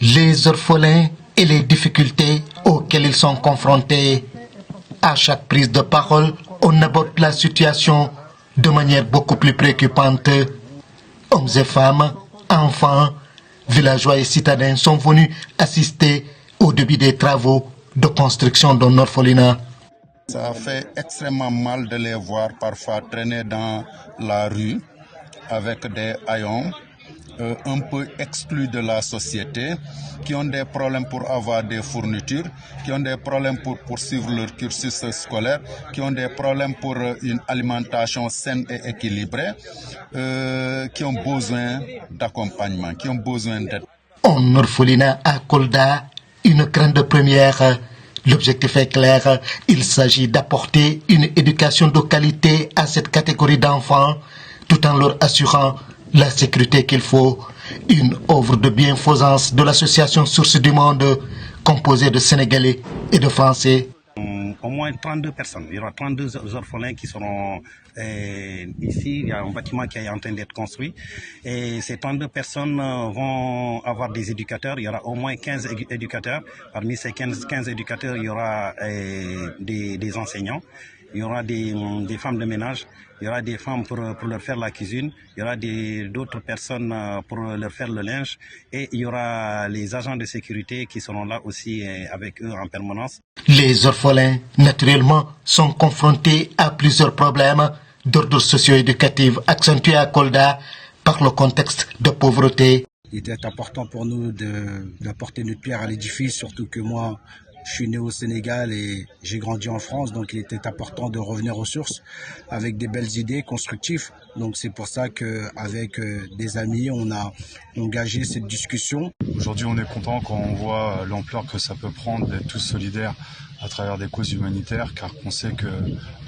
Les orphelins et les difficultés auxquelles ils sont confrontés. À chaque prise de parole, on aborde la situation de manière beaucoup plus préoccupante. Hommes et femmes, enfants, villageois et citadins sont venus assister au début des travaux de construction d'un orphelinat. Ça fait extrêmement mal de les voir parfois traîner dans la rue avec des haillons, un peu exclus de la société, qui ont des problèmes pour avoir des fournitures, qui ont des problèmes pour poursuivre leur cursus scolaire, qui ont des problèmes pour une alimentation saine et équilibrée, qui ont besoin d'accompagnement, qui ont besoin d'aide. Un orphelinat à Kolda, une crainte de première. L'objectif est clair, il s'agit d'apporter une éducation de qualité à cette catégorie d'enfants, tout en leur assurant la sécurité qu'il faut. Une œuvre de bienfaisance de l'association Source du Monde, composée de Sénégalais et de Français. Au moins 32 personnes. Il y aura 32 orphelins qui seront ici. Il y a un bâtiment qui est en train d'être construit. Et ces 32 personnes vont avoir des éducateurs. Il y aura au moins 15 éducateurs. Parmi ces 15 éducateurs, il y aura des enseignants. Il y aura des femmes de ménage, il y aura des femmes pour leur faire la cuisine, il y aura d'autres personnes pour leur faire le linge et il y aura les agents de sécurité qui seront là aussi avec eux en permanence. Les orphelins, naturellement, sont confrontés à plusieurs problèmes d'ordre socio-éducatif accentués à Kolda par le contexte de pauvreté. Il était important pour nous d'apporter notre pierre à l'édifice, surtout que moi, je suis né au Sénégal et j'ai grandi en France, donc il était important de revenir aux sources avec des belles idées constructives. Donc c'est pour ça qu'avec des amis, on a engagé cette discussion. Aujourd'hui, on est content quand on voit l'ampleur que ça peut prendre d'être tous solidaires à travers des causes humanitaires, car on sait que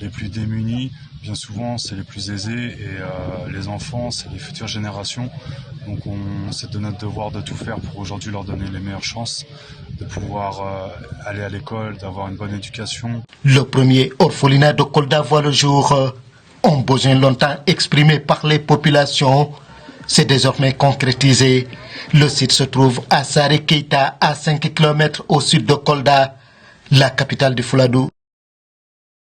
les plus démunis, bien souvent, c'est les plus aisés et les enfants, c'est les futures générations. Donc c'est de notre devoir de tout faire pour aujourd'hui leur donner les meilleures chances de pouvoir aller à l'école, d'avoir une bonne éducation. Le premier orphelinat de Kolda voit le jour. Un besoin longtemps exprimé par les populations, c'est désormais concrétisé. Le site se trouve à Saré Keita, à 5 km au sud de Kolda, la capitale du Fouladou.